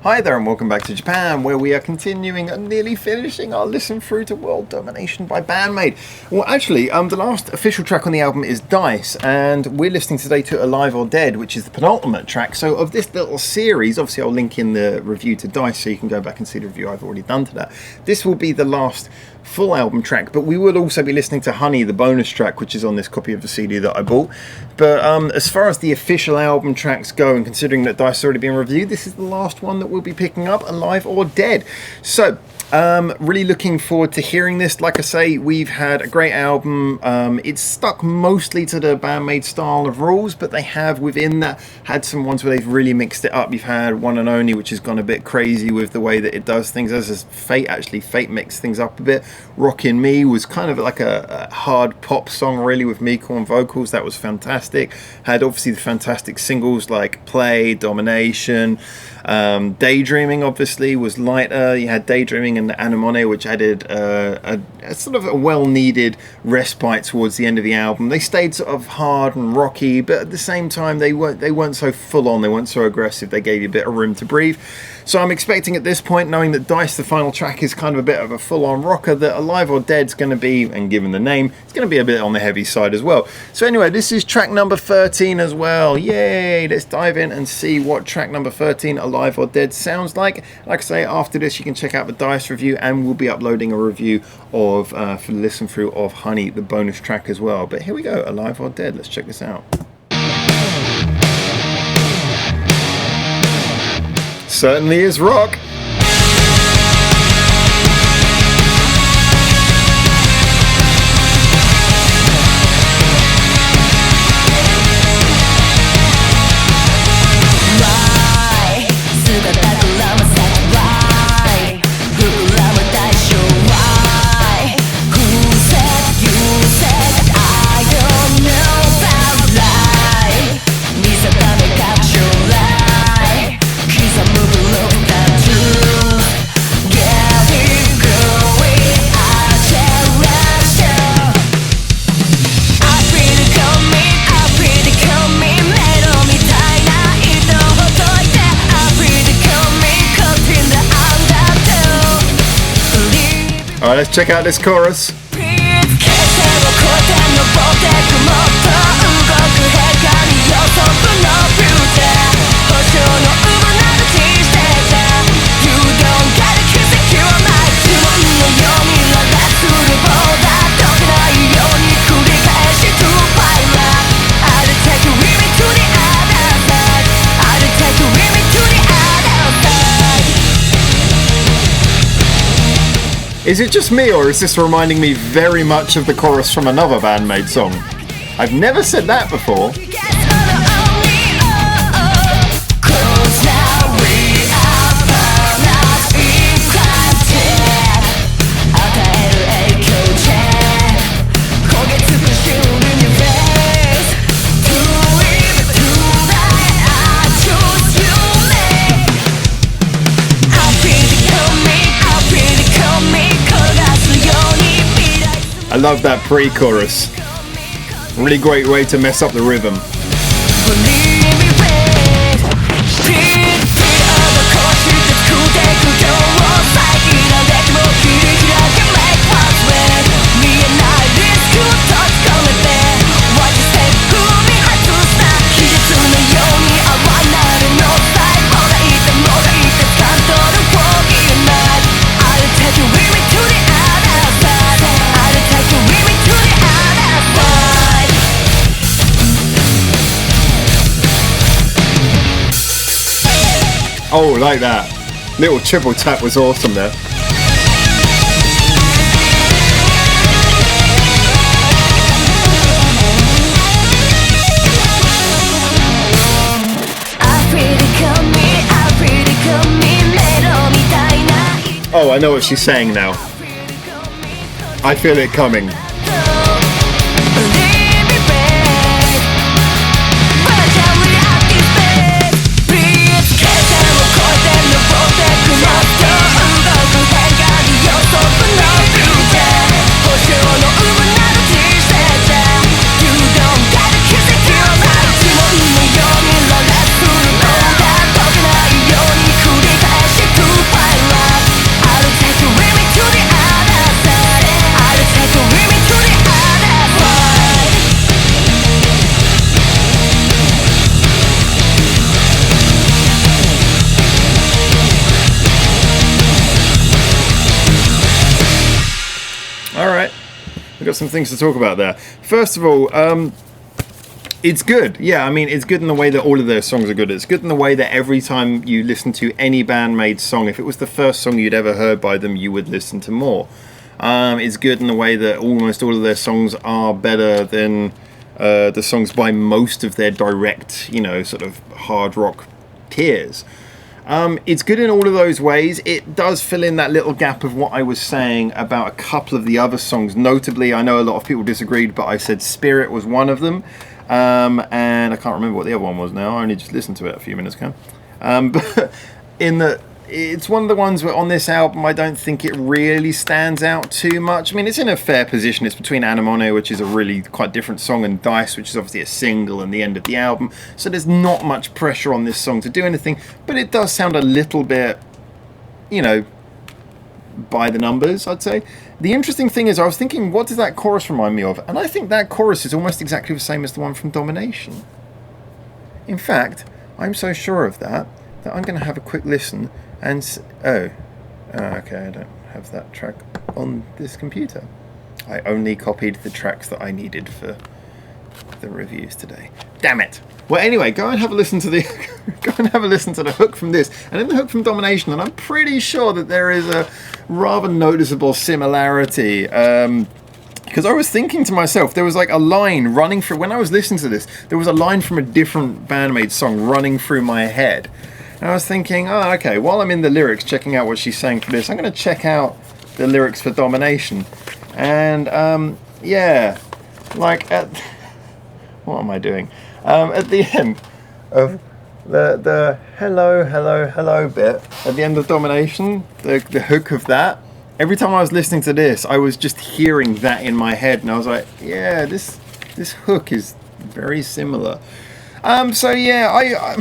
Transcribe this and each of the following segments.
Hi there and welcome back to Japan, where we are continuing and nearly finishing our listen through to World Domination by BAND-MAID. Well, actually, the last official track on the album is Dice, and we're listening today to Alive or Dead, which is the penultimate track. So of this little series, obviously I'll link in the review to Dice so you can go back and see the review I've already done to that. This will be the last full album track, but we will also be listening to Honey, the bonus track, which is on this copy of the CD that I bought. But as far as the official album tracks go, and considering that Dice has already been reviewed, this is the last one that we'll be picking up, Alive or Dead. So really looking forward to hearing this. Like I say, we've had a great album. It's stuck mostly to the BAND-MAID style of rules, but they have within that had some ones where they've really mixed it up. You've had One and Only, which has gone a bit crazy with the way that it does things, as is Fate. Actually, Fate mixed things up a bit. Rockin' Me was kind of like a hard pop song, really, with Miko on vocals. That was fantastic. Had obviously the fantastic singles like Play, Domination. Daydreaming obviously was lighter. You had Daydreaming and Anemone, which added a sort of a well-needed respite towards the end of the album. They stayed sort of hard and rocky, but at the same time they weren't so full on, they weren't so aggressive. They gave you a bit of room to breathe. So I'm expecting at this point, knowing that Dice, the final track, is kind of a bit of a full-on rocker, that Alive or Dead's going to be, and given the name, it's going to be a bit on the heavy side as well. So anyway, this is track number 13 as well. Yay! Let's dive in and see what track number 13, Alive or Dead, sounds like. Like I say, after this you can check out the Dice review, and we'll be uploading a review of for the listen through of Honey, the bonus track as well. But here we go, Alive or Dead. Let's check this out. Certainly is rock. Alright, let's check out this chorus. Is it just me, or is this reminding me very much of the chorus from another BAND-MAID song? I've never said that before. I love that pre-chorus. Really great way to mess up the rhythm. Oh, like that. Little triple tap was awesome there. Oh, I know what she's saying now. I feel it coming. we've got some things to talk about there. First of all, it's good. Yeah, I mean, it's good in the way that all of their songs are good. It's good in the way that every time you listen to any BAND-MAID song, if it was the first song you'd ever heard by them, you would listen to more. It's good in the way that almost all of their songs are better than the songs by most of their direct, you know, sort of hard rock peers. It's good in all of those ways. It does fill in that little gap of what I was saying about a couple of the other songs. Notably, I know a lot of people disagreed, but I said Spirit was one of them. And I can't remember what the other one was now. I only just listened to it a few minutes ago. But it's one of the ones where on this album I don't think it really stands out too much. I mean, it's in a fair position. It's between Anemone, which is a really quite different song, and Dice, which is obviously a single and the end of the album. So there's not much pressure on this song to do anything, but it does sound a little bit, you know, by the numbers, I'd say. The interesting thing is I was thinking, what does that chorus remind me of? And I think that chorus is almost exactly the same as the one from Domination. In fact, I'm so sure of that I'm going to have a quick listen and... okay, I don't have that track on this computer. I only copied the tracks that I needed for the reviews today. Damn it! Well, anyway, go and have a listen to the hook from this, and then the hook from Domination, and I'm pretty sure that there is a rather noticeable similarity. Because I was thinking to myself, there was like a line running through, when I was listening to this, there was a line from a different BAND-MAID song running through my head. And I was thinking, oh, okay, while I'm in the lyrics, checking out what she's saying for this, I'm going to check out the lyrics for Domination. And, yeah, like, what am I doing? At the end of the hello, hello, hello bit, at the end of Domination, the hook of that, every time I was listening to this, I was just hearing that in my head, and I was like, yeah, this hook is very similar. So yeah,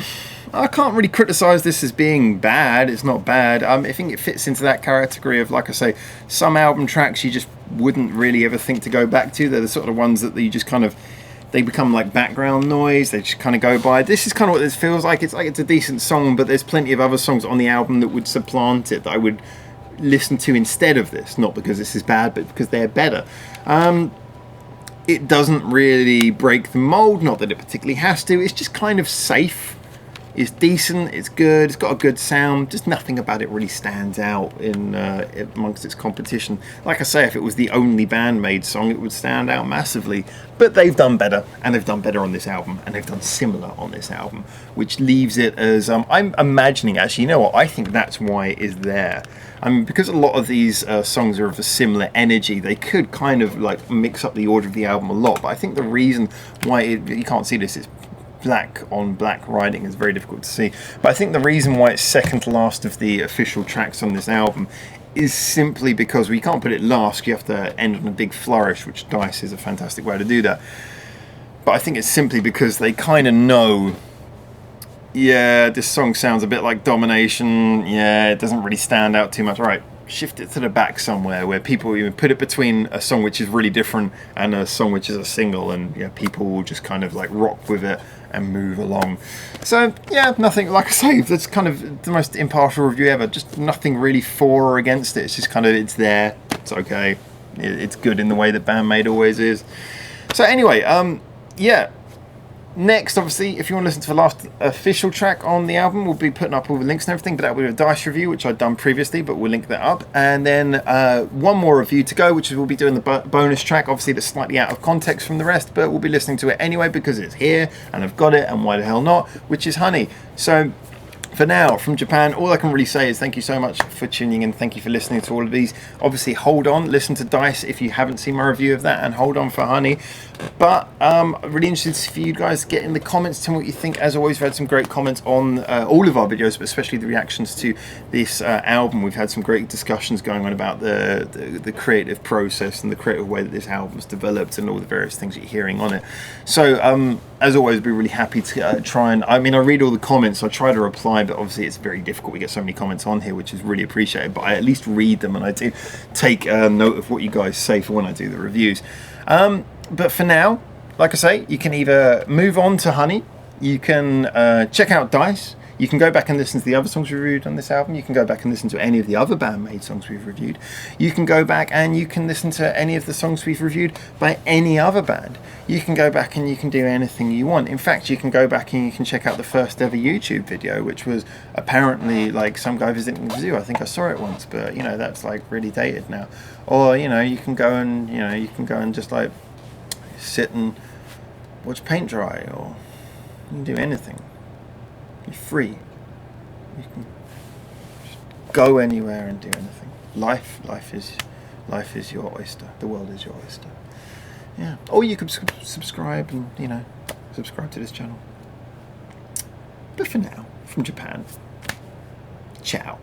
I can't really criticize this as being bad. It's not bad. I think it fits into that category of, like I say, some album tracks you just wouldn't really ever think to go back to. They're the sort of ones that you just kind of, they become like background noise. They just kind of go by. This is kind of what this feels like. It's a decent song, but there's plenty of other songs on the album that would supplant it, that I would listen to instead of this. Not because this is bad, but because they're better. It doesn't really break the mold, not that it particularly has to. It's just kind of safe. It's decent, it's good, it's got a good sound, just nothing about it really stands out in amongst its competition. Like I say, if it was the only BAND-MAID song, it would stand out massively. But they've done better, and they've done better on this album, and they've done similar on this album, which leaves it as, I'm imagining, actually, you know what, I think that's why it is there. I mean, because a lot of these songs are of a similar energy, they could kind of like mix up the order of the album a lot, but I think the reason why you can't see this, it's black on black writing, is very difficult to see, but I think the reason why it's second to last of the official tracks on this album is simply because we can't put it last, you have to end on a big flourish, which Dice is a fantastic way to do that. But I think it's simply because they kind of know, yeah, this song sounds a bit like Domination, yeah, it doesn't really stand out too much, alright, shift it to the back somewhere where people, you put it between a song which is really different and a song which is a single, and yeah, people will just kind of like rock with it and move along. So yeah, nothing, like I say, that's kind of the most impartial review ever, just nothing really for or against it. It's just kind of, it's there, it's okay, it's good in the way that BAND-MAID always is. So anyway, yeah, next, obviously, if you want to listen to the last official track on the album, we'll be putting up all the links and everything, but that will be a Dice review, which I'd done previously, but we'll link that up. And then one more review to go, which is we'll be doing the bonus track, obviously that's slightly out of context from the rest, but we'll be listening to it anyway because it's here, and I've got it, and why the hell not, which is Honey. So for now, from Japan, all I can really say is thank you so much for tuning in. Thank you for listening to all of these. Obviously, hold on, listen to Dice if you haven't seen my review of that, and hold on for Honey. But I'm really interested for you guys to get in the comments, tell me what you think. As always, we've had some great comments on all of our videos, but especially the reactions to this album. We've had some great discussions going on about the creative process and the creative way that this album's developed and all the various things you're hearing on it. So as always, I'd be really happy to try and, I mean, I read all the comments, I try to reply, but obviously it's very difficult. We get so many comments on here, which is really appreciated, but I at least read them, and I do take note of what you guys say for when I do the reviews. But for now, like I say, you can either move on to Honey, you can check out Dice, You can go back and listen to the other songs we reviewed on this album. You can go back and listen to any of the other BAND-MAID songs we've reviewed. You can go back and you can listen to any of the songs we've reviewed by any other band. You can go back and you can do anything you want. In fact, you can go back and you can check out the first ever YouTube video, which was apparently like some guy visiting the zoo. I think I saw it once, but you know, that's like really dated now. Or, you know, you can go and just like sit and watch paint dry, or you can do anything. You're free. You can just go anywhere and do anything. Life is your oyster. The world is your oyster. Yeah. Or you could subscribe and, you know, subscribe to this channel. But for now, from Japan, ciao.